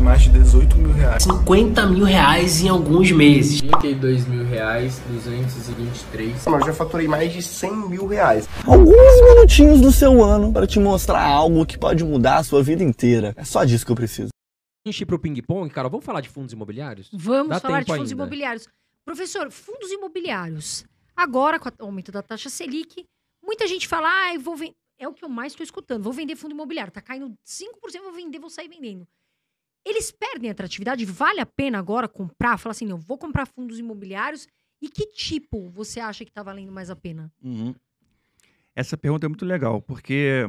mais de 18 mil reais. 50 mil reais em alguns meses. 32 mil reais, 223. Eu já faturei mais de 100 mil reais. Alguns minutinhos do seu ano para te mostrar algo que pode mudar a sua vida inteira. É só disso que eu preciso. A gente ir pro ping-pong, Carol, vamos falar de fundos imobiliários? Vamos Dá falar de tempo fundos ainda. imobiliários. Professor, fundos imobiliários. Agora, com o aumento da taxa Selic, muita gente fala, eu vou vender. É o que eu mais estou escutando. Vou vender fundo imobiliário. Tá caindo 5%, vou vender, vou sair vendendo. Eles perdem a atratividade? Vale a pena agora comprar? Falar assim, não, vou comprar fundos imobiliários. E que tipo você acha que tá valendo mais a pena? Essa pergunta é muito legal, porque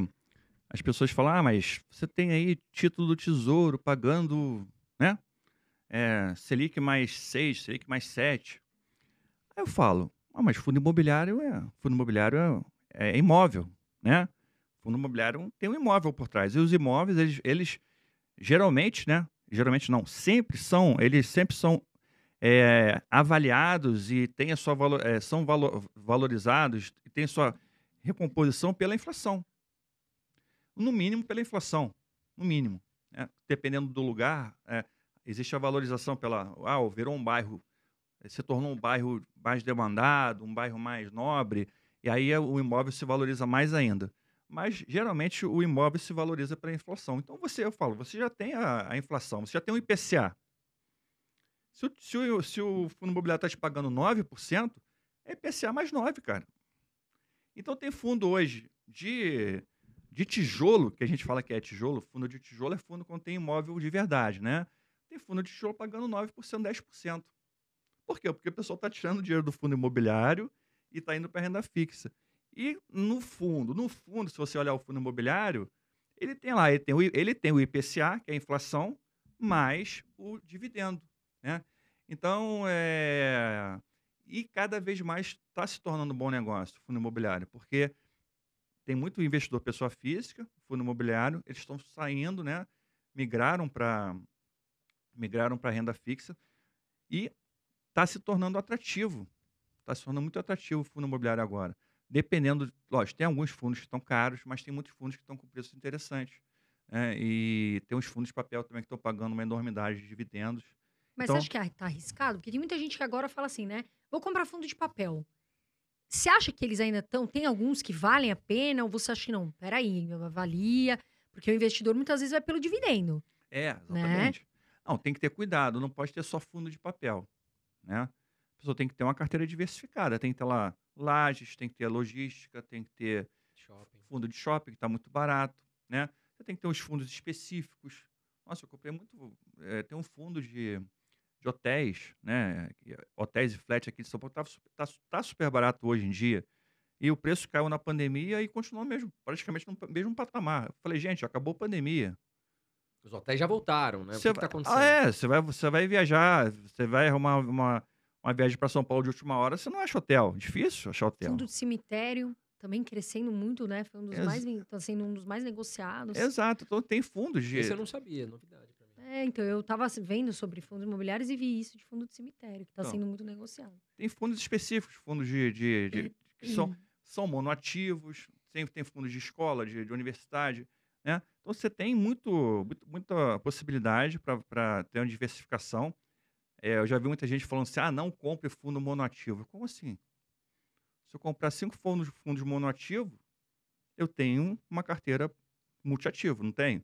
as pessoas falam, mas você tem aí título do Tesouro pagando, né? Selic mais 6, Selic mais 7. Aí eu falo, mas fundo imobiliário é imóvel, né? Fundo imobiliário tem um imóvel por trás. E os imóveis, eles geralmente, né? Geralmente não, eles sempre são avaliados e têm a sua valorizados e têm a sua recomposição pela inflação. No mínimo pela inflação, no mínimo. Né? Dependendo do lugar, existe a valorização virou um bairro, se tornou um bairro mais demandado, um bairro mais nobre, e aí o imóvel se valoriza mais ainda. Mas, geralmente, o imóvel se valoriza pela inflação. Então, você já tem a inflação, você já tem o IPCA. Se o fundo imobiliário está te pagando 9%, é IPCA mais 9, cara. Então, tem fundo hoje de tijolo, que a gente fala que é tijolo. Fundo de tijolo é fundo quando tem imóvel de verdade, né? Tem fundo de tijolo pagando 9%, 10%. Por quê? Porque o pessoal está tirando o dinheiro do fundo imobiliário e está indo para a renda fixa. E no fundo, se você olhar o fundo imobiliário, ele tem o IPCA, que é a inflação, mais o dividendo, né? Então, e cada vez mais está se tornando um bom negócio o fundo imobiliário, porque tem muito investidor pessoa física, fundo imobiliário, eles estão saindo, né? Migraram para renda fixa e está se tornando atrativo. Está se tornando muito atrativo o fundo imobiliário agora. Dependendo, lógico, tem alguns fundos que estão caros, mas tem muitos fundos que estão com preços interessantes. Né? E tem uns fundos de papel também que estão pagando uma enormidade de dividendos. Mas Então, você acha que tá arriscado? Porque tem muita gente que agora fala assim, né? Vou comprar fundo de papel. Você acha que eles ainda estão... Tem alguns que valem a pena? Ou você acha que não? Peraí, avalia. Porque o investidor muitas vezes vai pelo dividendo. exatamente. Né? Não, tem que ter cuidado. Não pode ter só fundo de papel. Né? A pessoa tem que ter uma carteira diversificada. Tem que ter lá lajes, tem que ter logística, tem que ter fundo de shopping, que está muito barato. Né? Você tem que ter uns fundos específicos. Nossa, eu comprei muito... tem um fundo de hotéis, né? Hotéis e flat aqui de São Paulo tá super barato hoje em dia. E o preço caiu na pandemia e continuou praticamente no mesmo patamar. Eu falei, gente, acabou a pandemia. Os hotéis já voltaram, né? O que tá acontecendo? Você vai viajar, você vai arrumar uma viagem para São Paulo de última hora, você não acha hotel. Difícil achar hotel. Fundo de cemitério, também crescendo muito, né? Foi tá sendo um dos mais negociados. Exato. Então tem fundos de... Isso eu não sabia, novidade pra mim. Então eu tava vendo sobre fundos imobiliários e vi isso de fundo de cemitério, que tá sendo muito negociado. Tem fundos específicos, fundos que são monoativos, tem fundos de escola, de universidade, né? Então você tem muita possibilidade para ter uma diversificação. Eu já vi muita gente falando assim, não compre fundo monoativo. Como assim? Se eu comprar 5 fundos monoativos, eu tenho uma carteira multiativo, não tenho?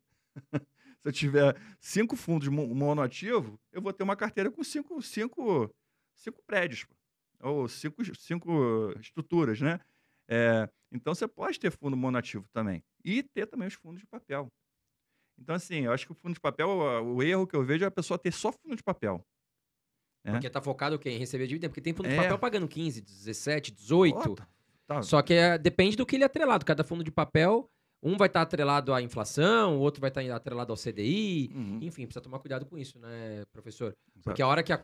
Se eu tiver 5 fundos monoativos, eu vou ter uma carteira com 5 prédios, ou 5 estruturas, né? Então, você pode ter fundo monoativo também. E ter também os fundos de papel. Então, assim, eu acho que o fundo de papel, o erro que eu vejo é a pessoa ter só fundo de papel. Porque tá focado em receber dividendo. Porque tem fundo de papel pagando 15, 17, 18. Só que depende do que ele é atrelado. Cada fundo de papel... Um vai estar atrelado à inflação, o outro vai estar atrelado ao CDI. Enfim, precisa tomar cuidado com isso, né, professor? Porque a hora que a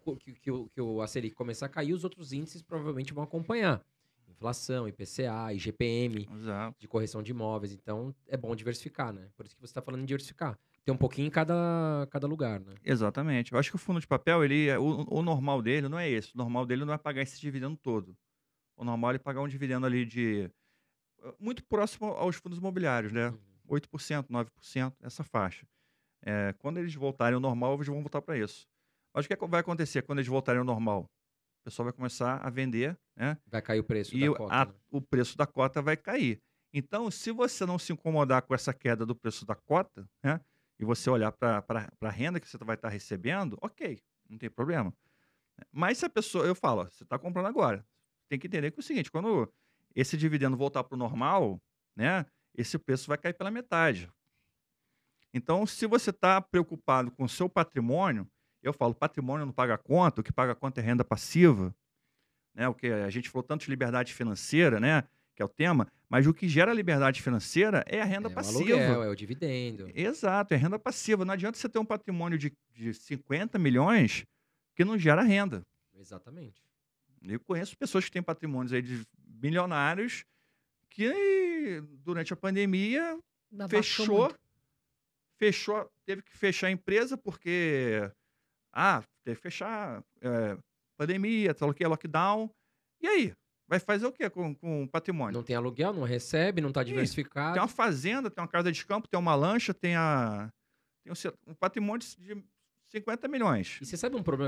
Selic começar a cair, os outros índices provavelmente vão acompanhar. Inflação, IPCA, IGPM, de correção de imóveis. Então, é bom diversificar, né? Por isso que você está falando em diversificar. Tem um pouquinho em cada lugar, né? Exatamente. Eu acho que o fundo de papel, o normal dele não é esse. O normal dele não é pagar esse dividendo todo. O normal é pagar um dividendo ali muito próximo aos fundos imobiliários, né? 8%, 9%, essa faixa. Quando eles voltarem ao normal, eles vão voltar para isso. Mas o que vai acontecer quando eles voltarem ao normal? O pessoal vai começar a vender, né? Vai cair o preço E da cota. Né? o preço da cota vai cair. Então, se você não se incomodar com essa queda do preço da cota, né? E você olhar para a renda que você vai estar recebendo, ok, não tem problema. Mas se a pessoa, eu falo, ó, você está comprando agora, tem que entender que é o seguinte, quando esse dividendo voltar para o normal, né? Esse preço vai cair pela metade. Então, se você está preocupado com o seu patrimônio, eu falo, patrimônio não paga conta, o que paga conta é renda passiva, né? O que a gente falou tanto de liberdade financeira, né? Que é o tema, mas o que gera liberdade financeira é a renda passiva. O aluguel, é o dividendo. Exato, é renda passiva. Não adianta você ter um patrimônio de 50 milhões que não gera renda. Exatamente. Eu conheço pessoas que têm patrimônios aí de milionários que durante a pandemia teve que fechar a empresa porque teve que fechar pandemia, tal que é lockdown. E aí? Vai fazer o quê com o patrimônio? Não tem aluguel, não recebe, não está diversificado. Tem uma fazenda, tem uma casa de campo, tem uma lancha, tem um patrimônio de 50 milhões. E você sabe um problema que